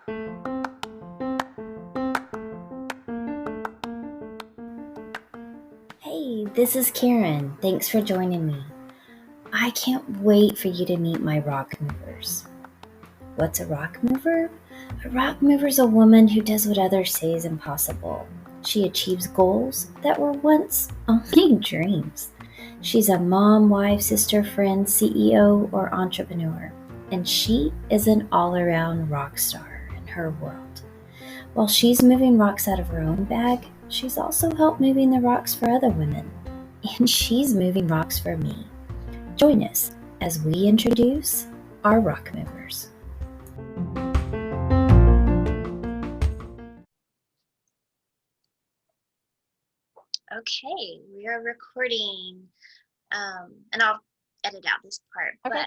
Hey, this is Karen. Thanks for joining me. I can't wait for you to meet my rock movers. What's a rock mover? A rock mover is a woman who does what others say is impossible. She achieves goals that were once only dreams. She's a mom, wife, sister, friend, CEO, or entrepreneur. And she is an all around rock star in her world. While she's moving rocks out of her own bag, she's also helped moving the rocks for other women. And she's moving rocks for me. Join us as we introduce our rock movers. Okay, we are recording, and I'll edit out this part. Okay.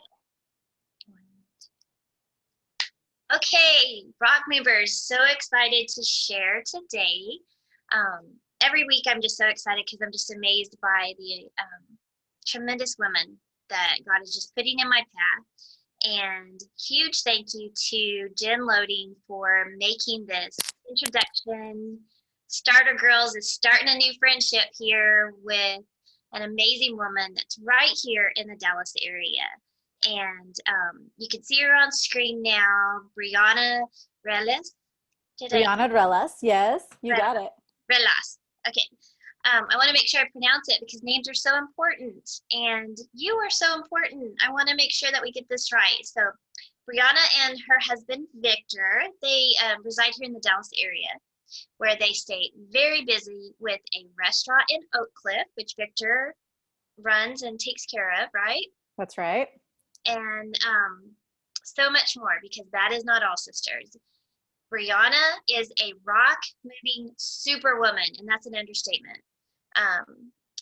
Okay, rock movers, so excited to share today. Every week I'm just so excited because I'm just amazed by the tremendous women that God is just putting in my path. And huge thank you to Jen Loading for making this introduction. Starter Girls is starting a new friendship here with an amazing woman that's right here in the Dallas area. And you can see her on screen now, Brianna Ruelas. Brianna Ruelas, yes, you got it. Ruelas. Okay. I want to make sure I pronounce it because names are so important, and you are so important. I want to make sure that we get this right. So, Brianna and her husband Victor, they reside here in the Dallas area, where they stay very busy with a restaurant in Oak Cliff, which Victor runs and takes care of, right? That's right. And so much more, because that is not all, sisters. Brianna is a rock moving superwoman, and that's an understatement.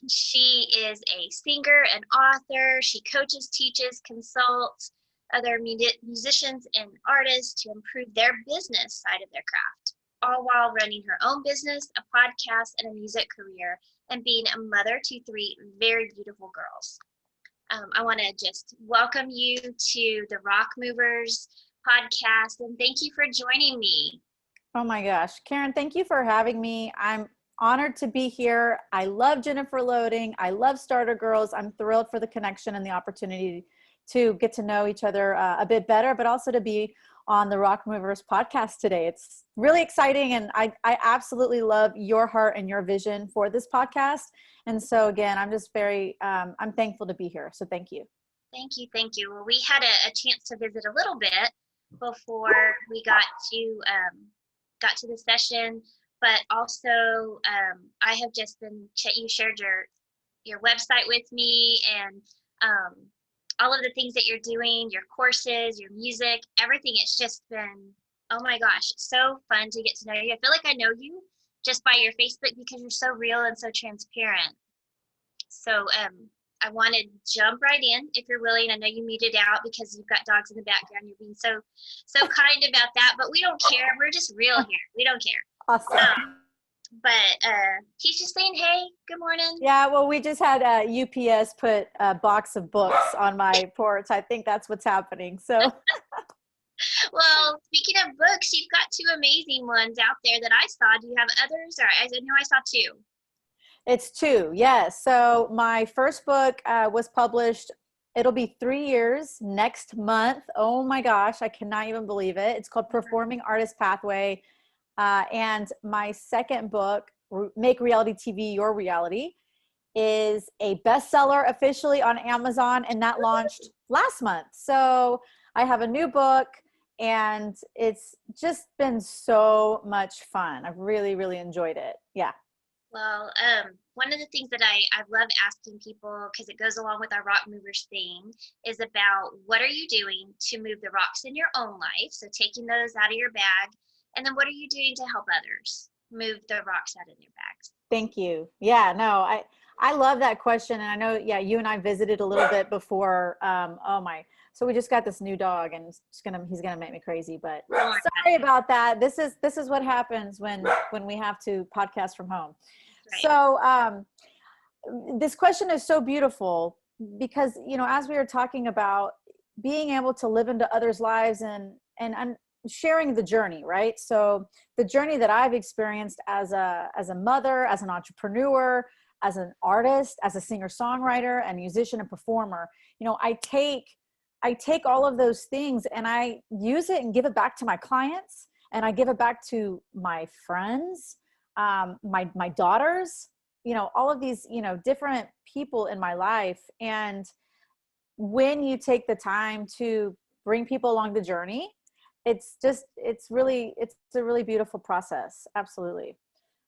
She is a singer, an author. She coaches, teaches, consults other musicians and artists to improve their business side of their craft, all while running her own business, a podcast, and a music career, and being a mother to 3 very beautiful girls. I want to just welcome you to the Rock Movers podcast, and thank you for joining me. Oh my gosh, Karen, thank you for having me. I'm honored to be here. I love Jennifer Loading. I love Starter Girls. I'm thrilled for the connection and the opportunity to get to know each other a bit better, but also to be on the Rock Movers podcast today. It's really exciting, and I absolutely love your heart and your vision for this podcast. And so again, I'm just very, I'm thankful to be here. So thank you. Thank you. Thank you. Well, we had a chance to visit a little bit before we got to the session, but also I have just been, you shared your website with me, and all of the things that you're doing, your courses, your music, everything. It's just been, oh my gosh, so fun to get to know you. I feel like I know you just by your Facebook because you're so real and so transparent. So I want to jump right in if you're willing. I know you muted out because you've got dogs in the background. You're being so kind about that, but we don't care. We're just real here. We don't care. Awesome. But he's just saying, hey, good morning. Yeah, well, we just had UPS put a box of books on my porch. I think that's what's happening. So, well, speaking of books, you've got 2 amazing ones out there that I saw. Do you have others? Or I know I saw 2. It's 2, yes. So my first book was published. It'll be 3 years next month. Oh my gosh, I cannot even believe it. It's called Performing Artist Pathway. And my second book, Make Reality TV Your Reality, is a bestseller officially on Amazon, and that launched last month. So I have a new book, and it's just been so much fun. I've really, really enjoyed it. Yeah. Well, one of the things that I love asking people, because it goes along with our Rock Movers theme, is about what are you doing to move the rocks in your own life? So taking those out of your bag. And then what are you doing to help others move the rocks out of their bags? Thank you. Yeah, no, I love that question. And I know, yeah, you and I visited a little bit before. So we just got this new dog, and he's gonna make me crazy, but sorry about that. This is what happens when we have to podcast from home. Right. So this question is so beautiful because, as we were talking about being able to live into others' lives and sharing the journey, right? So the journey that I've experienced as a mother, as an entrepreneur, as an artist, as a singer-songwriter, and musician and performer, I take all of those things and I use it and give it back to my clients, and I give it back to my friends, my daughters, all of these, different people in my life. And when you take the time to bring people along the journey, it's a really beautiful process. Absolutely.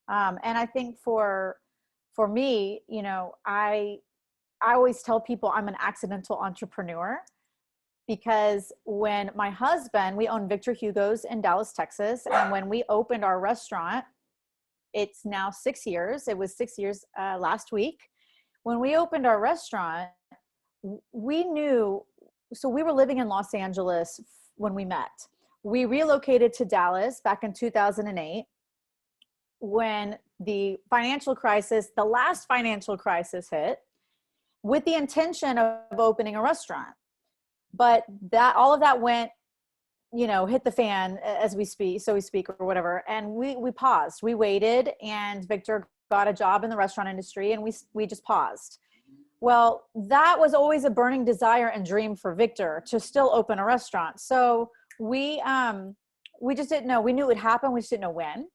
And I think for me, I always tell people I'm an accidental entrepreneur, because when my husband, we own Victor Hugo's in Dallas, Texas. And when we opened our restaurant, it's now 6 years. It was 6 years last week. When we opened our restaurant, we knew, so we were living in Los Angeles when we met. We relocated to Dallas back in 2008 when the last financial crisis hit, with the intention of opening a restaurant. But all of that went, hit the fan, as we speak, or whatever. And we paused, we waited, and Victor got a job in the restaurant industry, and we just paused. Well, that was always a burning desire and dream for Victor, to still open a restaurant. So we just didn't know. We knew it would happen. We just didn't know when.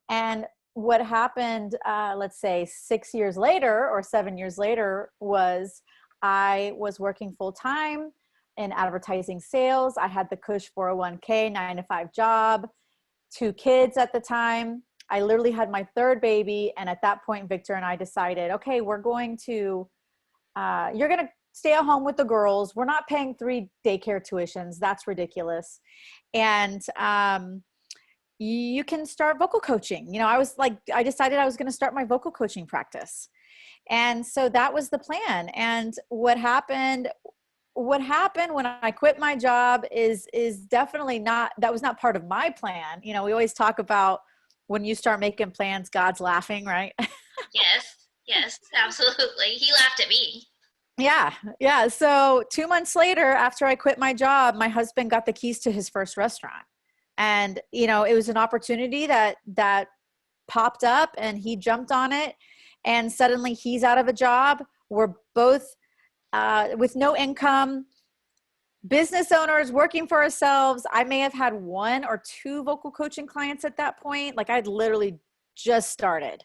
And what happened, let's say 6 years later or 7 years later, was I was working full time in advertising sales. I had the Cush 401k 9-to-5 job, 2 kids at the time. I literally had my 3rd baby. And at that point, Victor and I decided, okay, you're going to stay at home with the girls. We're not paying 3 daycare tuitions. That's ridiculous. And you can start vocal coaching. I decided I was going to start my vocal coaching practice. And so that was the plan. And what happened when I quit my job is definitely that was not part of my plan. We always talk about, when you start making plans, God's laughing, right? Yes, absolutely. He laughed at me. Yeah. So 2 months later, after I quit my job, my husband got the keys to his first restaurant. And, it was an opportunity that popped up, and he jumped on it. And suddenly he's out of a job. We're both with no income, business owners working for ourselves. I may have had 1 or 2 vocal coaching clients at that point. Like, I'd literally just started.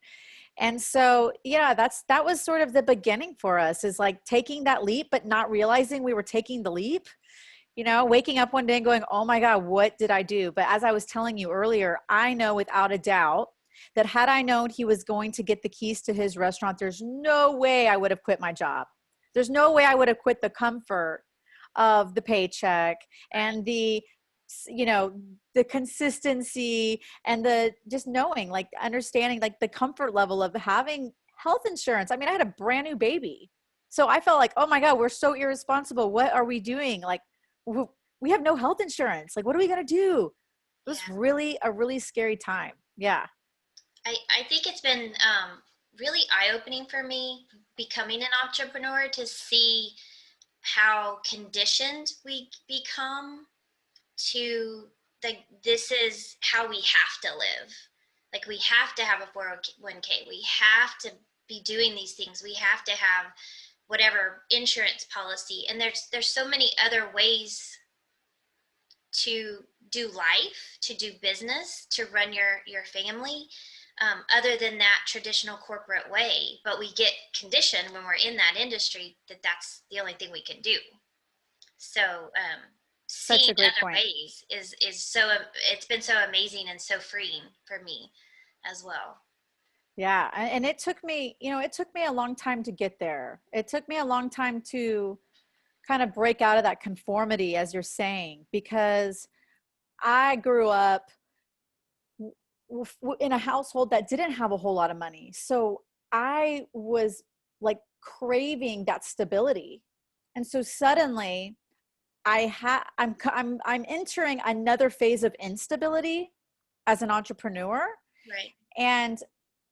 And so, yeah, that was sort of the beginning for us, is like taking that leap, but not realizing we were taking the leap, waking up one day and going, oh my God, what did I do? But as I was telling you earlier, I know without a doubt that had I known he was going to get the keys to his restaurant, there's no way I would have quit my job. There's no way I would have quit the comfort of the paycheck and the consistency and the just knowing, like, understanding, like, the comfort level of having health insurance. I mean, I had a brand new baby. So I felt like, oh my God, we're so irresponsible. What are we doing? Like, we have no health insurance. Like, what are we going to do? It was really a really scary time. Yeah. I think it's been really eye-opening for me, becoming an entrepreneur, to see how conditioned we become to, like, this is how we have to live. Like, we have to have a 401k. We have to be doing these things. We have to have whatever insurance policy. And there's so many other ways to do life, to do business, to run your family, other than that traditional corporate way. But we get conditioned when we're in that industry that that's the only thing we can do. So seeing other ways is so, it's been so amazing and so freeing for me as well. Yeah. And it took me a long time to get there. It took me a long time to kind of break out of that conformity, as you're saying, because I grew up in a household that didn't have a whole lot of money. So I was like craving that stability. And so suddenly I'm entering another phase of instability as an entrepreneur. Right. And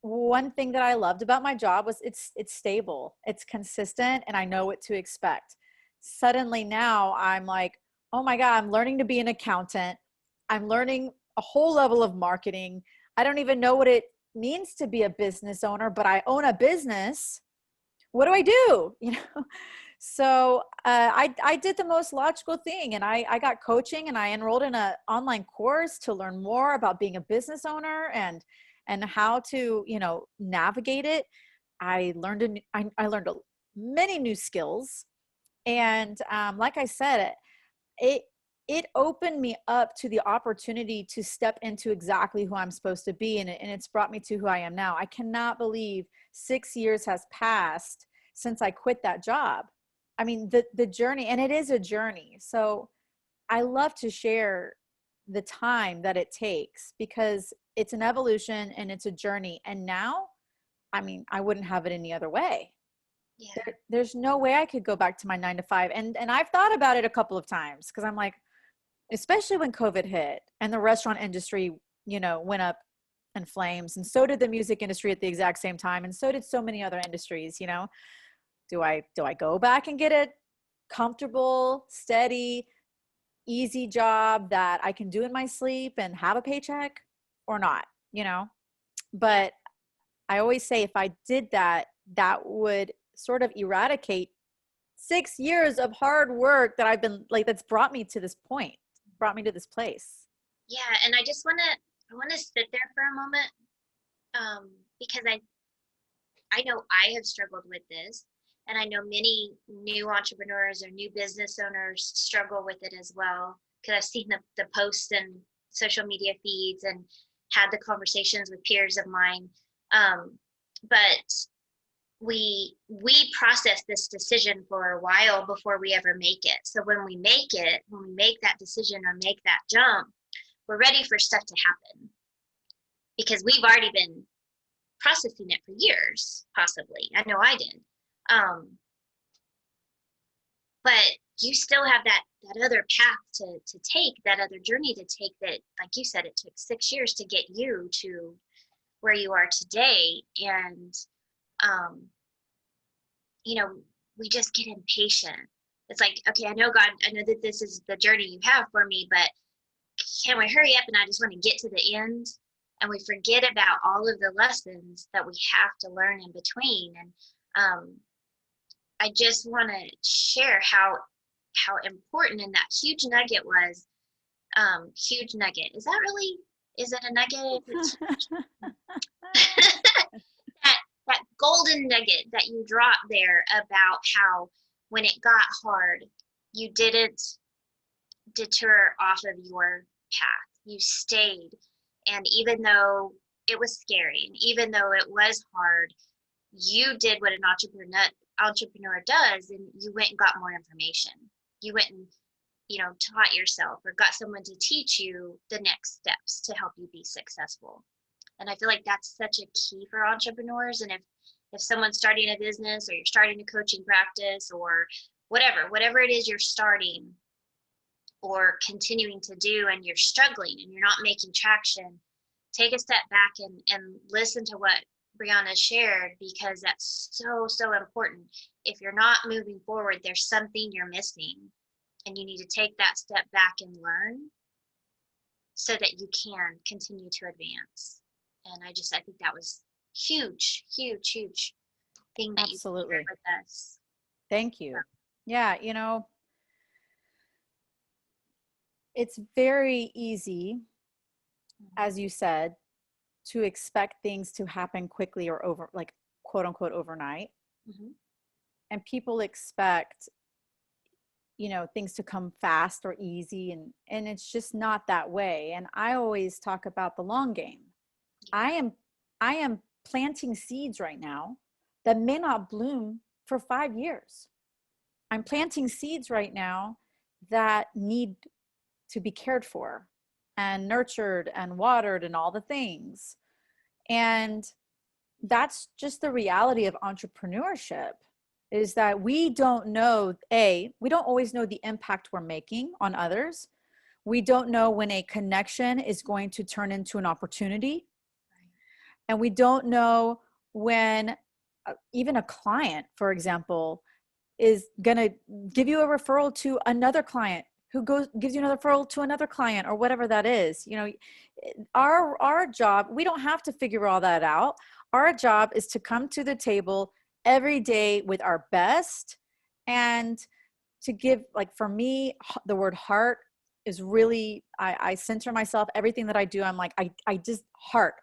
one thing that I loved about my job was it's stable, it's consistent, and I know what to expect. Suddenly now I'm like, oh my God, I'm learning to be an accountant. I'm learning a whole level of marketing. I don't even know what it means to be a business owner, but I own a business. What do I do? You know? So I did the most logical thing, and I got coaching, and I enrolled in an online course to learn more about being a business owner and how to, you know, navigate it. I learned many new skills, and like I said, it it opened me up to the opportunity to step into exactly who I'm supposed to be, and it's brought me to who I am now. I cannot believe 6 years has passed since I quit that job. I mean, the journey, and it is a journey. So I love to share the time that it takes, because it's an evolution and it's a journey. And now, I mean, I wouldn't have it any other way. Yeah. There's no way I could go back to my 9 to 5. And I've thought about it a couple of times, because I'm like, especially when COVID hit and the restaurant industry, you know, went up in flames, and so did the music industry at the exact same time, and so did so many other industries. You know, do I go back and get a comfortable, steady, easy job that I can do in my sleep and have a paycheck, or not? You know, but I always say, if I did that, that would sort of eradicate 6 years of hard work that I've been like, that's brought me to this point, brought me to this place. Yeah, and I want to sit there for a moment, because I know I have struggled with this, and I know many new entrepreneurs or new business owners struggle with it as well, because I've seen the posts and social media feeds and had the conversations with peers of mine. But we process this decision for a while before we ever make it. So when we make that decision or make that jump, we're ready for stuff to happen, because we've already been processing it for years, possibly. I know I did. But you still have that other path to take, that other journey to take, that, like you said, it took 6 years to get you to where you are today. And you know, we just get impatient. It's like, okay, I know, God, I know that this is the journey you have for me, but can we hurry up, and I just want to get to the end? And we forget about all of the lessons that we have to learn in between. And I just want to share how important, and that huge nugget was. Huge nugget. Is that really? Is it a nugget? that golden nugget that you dropped there, about how when it got hard, you didn't deter off of your path. You stayed. And even though it was scary, and even though it was hard, you did what an entrepreneur does, and you went and got more information. You went and, you know, taught yourself, or got someone to teach you the next steps to help you be successful. And I feel like that's such a key for entrepreneurs. And if someone's starting a business, or you're starting a coaching practice, or whatever it is you're starting or continuing to do, and you're struggling and you're not making traction, take a step back and listen to what Brianna shared, because that's so important. If you're not moving forward, there's something you're missing, and you need to take that step back and learn, so that you can continue to advance. And I think that was huge thing that Absolutely. you shared with us. Thank you. Yeah, you know, it's very easy, as you said, to expect things to happen quickly, or over, like, quote unquote, overnight. Mm-hmm. And people expect, you know, things to come fast or easy, and it's just not that way. And I always talk about the long game. I am planting seeds right now that may not bloom for 5 years. I'm planting seeds right now that need to be cared for and nurtured and watered and all the things. And that's just the reality of entrepreneurship, is that we don't know, we don't always know the impact we're making on others. We don't know when a connection is going to turn into an opportunity. And we don't know when even a client, for example, is going to give you a referral to another client who gives you another referral to another client or whatever that is. You know, our job, we don't have to figure all that out. Our job is to come to the table every day with our best, and to give, like, for me, the word heart is really, I center myself, everything that I do. I'm like, I just heart.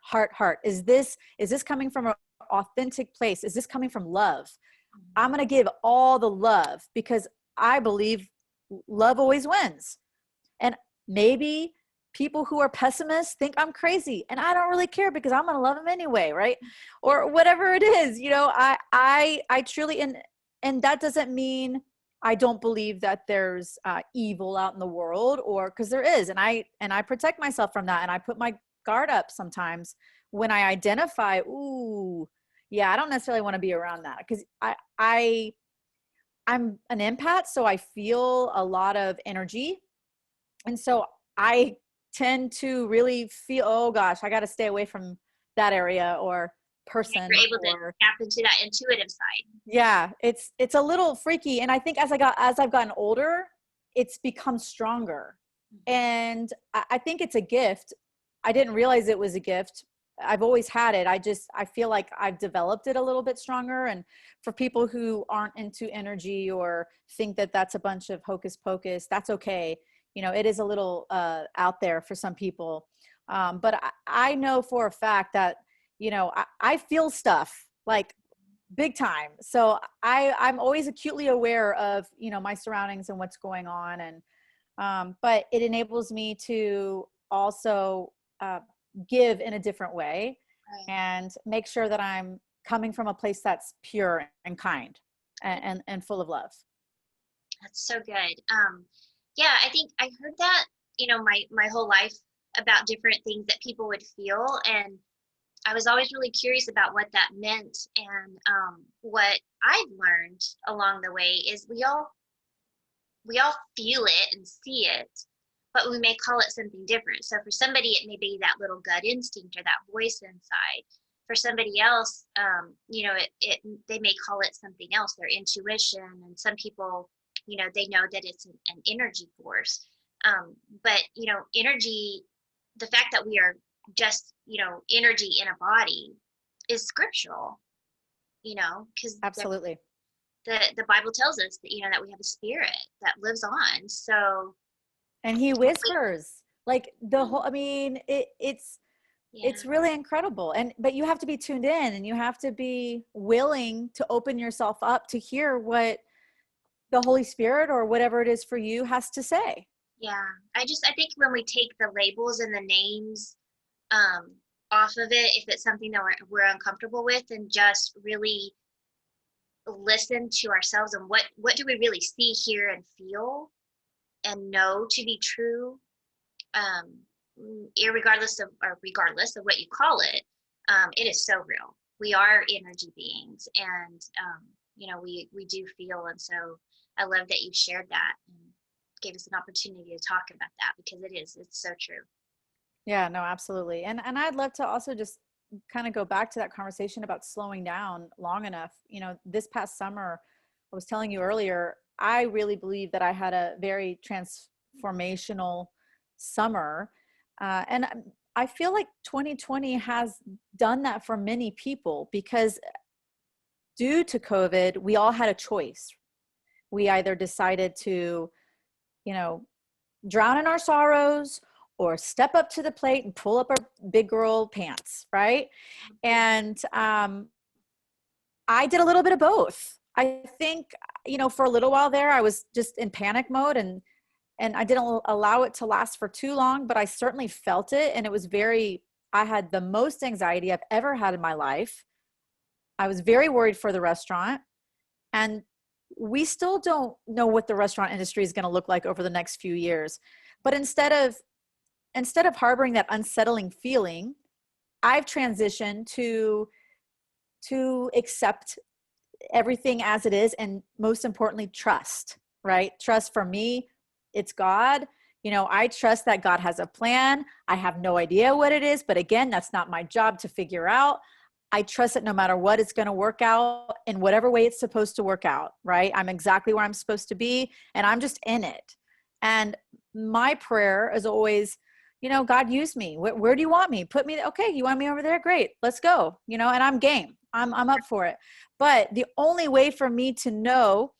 Is this coming from an authentic place? Is this coming from love? I'm going to give all the love, because I believe love always wins. And maybe people who are pessimists think I'm crazy, and I don't really care, because I'm going to love them anyway. Right. Or whatever it is, you know, I truly, and that doesn't mean I don't believe that there's evil out in the world, or, because there is. And I protect myself from that. And I put my guard up sometimes when I identify, ooh, yeah, I don't necessarily want to be around that, because I'm an empath, so I feel a lot of energy. And so I tend to really feel, oh gosh, I got to stay away from that area or person. You're able to tap into that intuitive side. Yeah, it's a little freaky. And I think as I've gotten older, it's become stronger. And I think it's a gift. I didn't realize it was a gift. I've always had it. I feel like I've developed it a little bit stronger. And for people who aren't into energy or think that that's a bunch of hocus pocus, that's okay. You know, it is a little out there for some people. But I know for a fact that, you know, I feel stuff like big time. So I'm always acutely aware of, you know, my surroundings and what's going on. And, but it enables me to also give in a different way, right, and make sure that I'm coming from a place that's pure and kind and full of love. That's so good. Yeah, I think I heard that, you know, my whole life about different things that people would feel. And I was always really curious about what that meant. And what I've learned along the way is we all feel it and see it, but we may call it something different. So for somebody, it may be that little gut instinct or that voice inside. For somebody else, you know, they may call it something else, their intuition. And some people, you know, they know that it's an energy force. But, you know, energy, the fact that we are just, you know, energy in a body is scriptural, you know, because absolutely the Bible tells us that, you know, that we have a spirit that lives on. So, and he whispers, like, the whole, I mean, it's really incredible. But you have to be tuned in, and you have to be willing to open yourself up to hear what the Holy Spirit or whatever it is for you has to say. Yeah. I think when we take the labels and the names off of it, if it's something that we're uncomfortable with, and just really listen to ourselves and what do we really see, hear, and feel and know to be true, regardless of what you call it, it is so real. We are energy beings, and you know, we do feel. And so I love that you shared that and gave us an opportunity to talk about that, because it's so true. Yeah, no, absolutely. And I'd love to also just kind of go back to that conversation about slowing down long enough. You know, this past summer, I was telling you earlier, I really believe that I had a very transformational summer. And I feel like 2020 has done that for many people, because due to COVID, we all had a choice. We either decided to, you know, drown in our sorrows, or step up to the plate and pull up our big girl pants, right? And I did a little bit of both. I think, you know, for a little while there, I was just in panic mode, and I didn't allow it to last for too long, but I certainly felt it. And it was I had the most anxiety I've ever had in my life. I was very worried for the restaurant, and we still don't know what the restaurant industry is going to look like over the next few years. But instead of harboring that unsettling feeling, I've transitioned to accept everything as it is. And most importantly, trust, right? Trust, for me, it's God. You know, I trust that God has a plan. I have no idea what it is, but again, that's not my job to figure out. I trust that no matter what, it's going to work out in whatever way it's supposed to work out, right? I'm exactly where I'm supposed to be, and I'm just in it. And my prayer is always, you know, God, use me. Where do you want me? Put me. Okay. You want me over there? Great. Let's go. You know, and I'm game. I'm up for it. But the only way for me to know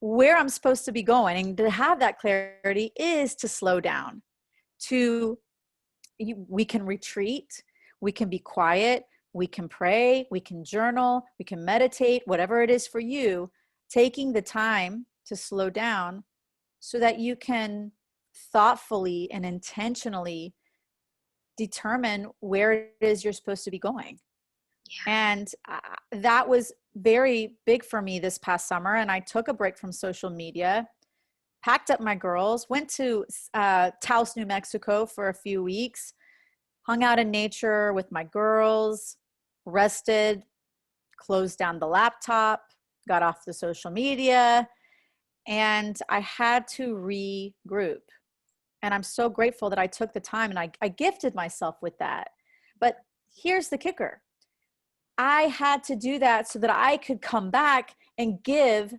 where I'm supposed to be going and to have that clarity is to slow down, we can retreat, we can be quiet, we can pray, we can journal, we can meditate, whatever it is for you, taking the time to slow down so that you can thoughtfully and intentionally determine where it is you're supposed to be going. Yeah. And that was very big for me this past summer. And I took a break from social media, packed up my girls, went to Taos, New Mexico for a few weeks, hung out in nature with my girls, rested, closed down the laptop, got off the social media, and I had to regroup. And I'm so grateful that I took the time and I gifted myself with that. But here's the kicker. I had to do that so that I could come back and give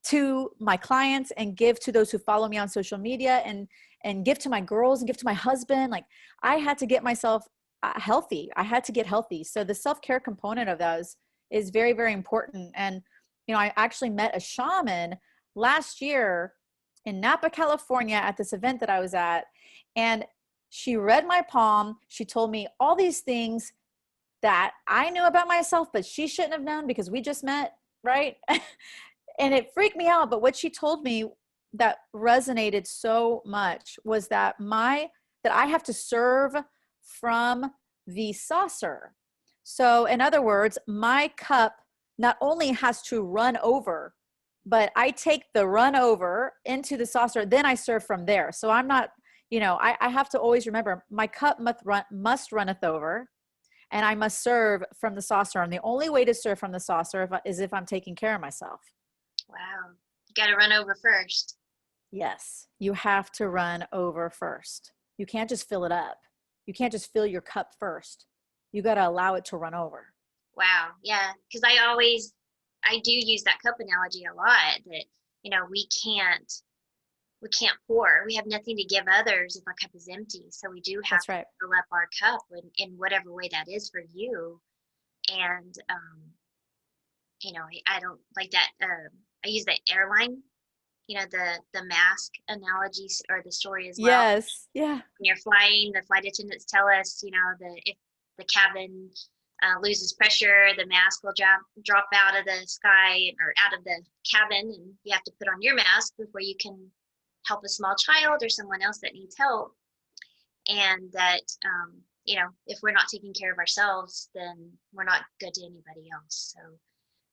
to my clients and give to those who follow me on social media and give to my girls and give to my husband. Like, I had to get myself healthy. I had to get healthy. So the self-care component of those is very, very important. And, you know, I actually met a shaman last year in Napa, California at this event that I was at. And she read my palm. She told me all these things that I knew about myself, but she shouldn't have known because we just met, right? And it freaked me out. But what she told me that resonated so much was that I have to serve from the saucer. So in other words, my cup not only has to run over, but I take the run over into the saucer, then I serve from there. So I'm not, you know, I have to always remember my cup must runneth over, and I must serve from the saucer. And the only way to serve from the saucer is if I'm taking care of myself. Wow. You got to run over first. Yes, you have to run over first. You can't just fill it up. You can't just fill your cup first. You got to allow it to run over. Wow. Yeah. Because I do use that cup analogy a lot, that, you know, we can't pour. We have nothing to give others if our cup is empty. So we do have That's right. to fill up our cup in whatever way that is for you. And, you know, I don't like that. I use the airline, you know, the mask analogy or the story as well. Yes. Yeah. When you're flying, the flight attendants tell us, you know, if the cabin loses pressure, the mask will drop out of the sky or out of the cabin, and you have to put on your mask before you can help a small child or someone else that needs help. And that, you know, if we're not taking care of ourselves, then we're not good to anybody else. So,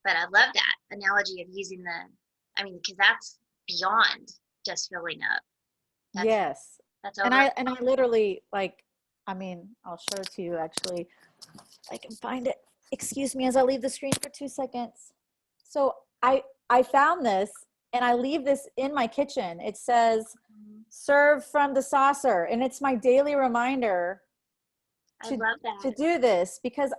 but I love that analogy of using because that's beyond just filling up. Yes. That's And over. I literally, like, I'll show it to you actually. I can find it. Excuse me as I leave the screen for 2 seconds. So I found this and I leave this in my kitchen. It says, serve from the saucer. And it's my daily reminder I love that. to do this because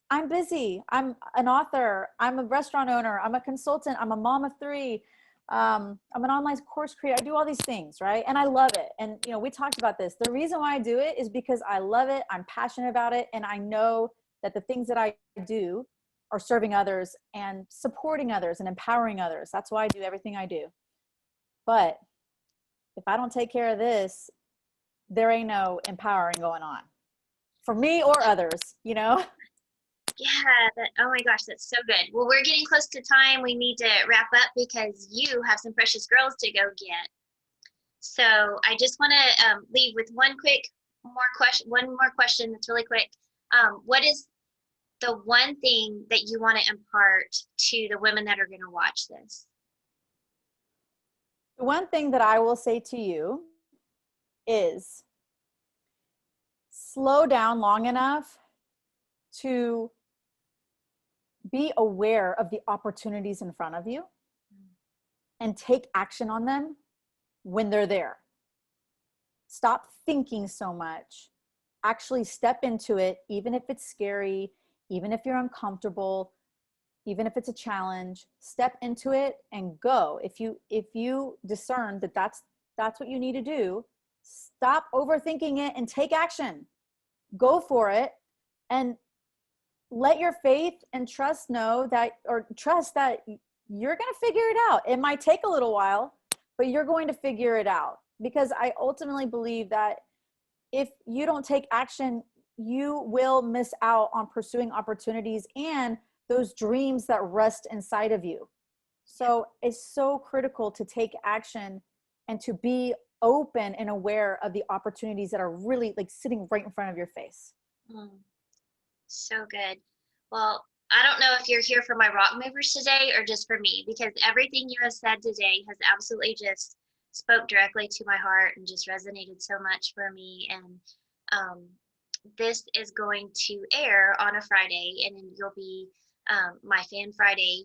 I'm busy. I'm an author. I'm a restaurant owner. I'm a consultant. I'm a mom of 3. I'm an online course creator. I do all these things, right? And I love it. And, you know, we talked about this. The reason why I do it is because I love it. I'm passionate about it. And I know that the things that I do are serving others and supporting others and empowering others. That's why I do everything I do. But if I don't take care of this, there ain't no empowering going on for me or others, you know? Yeah, oh my gosh, that's so good. Well, we're getting close to time. We need to wrap up because you have some precious girls to go get. So I just want to leave with one more question that's really quick. What is the one thing that you want to impart to the women that are going to watch this? The one thing that I will say to you is slow down long enough to be aware of the opportunities in front of you and take action on them when they're there. Stop thinking so much. Actually step into it, even if it's scary, even if you're uncomfortable, even if it's a challenge. Step into it and go. If you discern that that's that's what you need to do. Stop overthinking it and take action. Go for it, and let your faith and trust know that, or trust that you're going to figure it out. It might take a little while, but you're going to figure it out, because I ultimately believe that if you don't take action, you will miss out on pursuing opportunities and those dreams that rest inside of you. So it's so critical to take action and to be open and aware of the opportunities that are really like sitting right in front of your face. So good. Well, I don't know if you're here for my rock movers today or just for me, because everything you have said today has absolutely just spoke directly to my heart and just resonated so much for me. And this is going to air on a Friday, and then you'll be my Fan Friday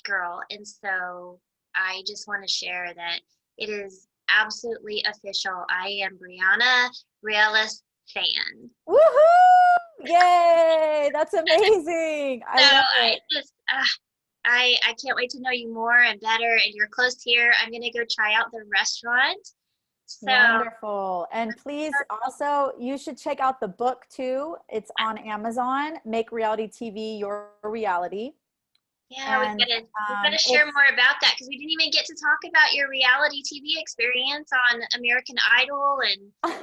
girl. And so I just want to share that it is absolutely official. I am Brianna Ruelas fan. Woohoo! Yay! That's amazing. I love it. I can't wait to know you more and better. And you're close here. I'm gonna go try out the restaurant. So Wonderful. And please also, you should check out the book too. It's on Amazon. Make Reality TV Your Reality. yeah, And, we gotta share more about that, because we didn't even get to talk about your reality TV experience on American Idol, and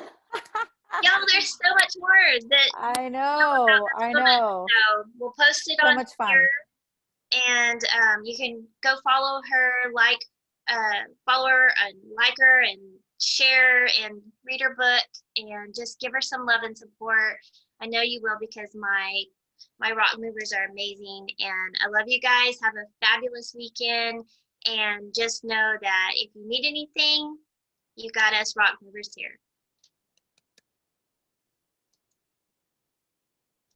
y'all, there's so much more that I know. so we'll post it So on much fun. here, and you can go follow her, follow her and like her and share and read her book and just give her some love and support. I know you will, because my rock movers are amazing, and I love you guys. Have a fabulous weekend, and just know that if you need anything, you got us rock movers here.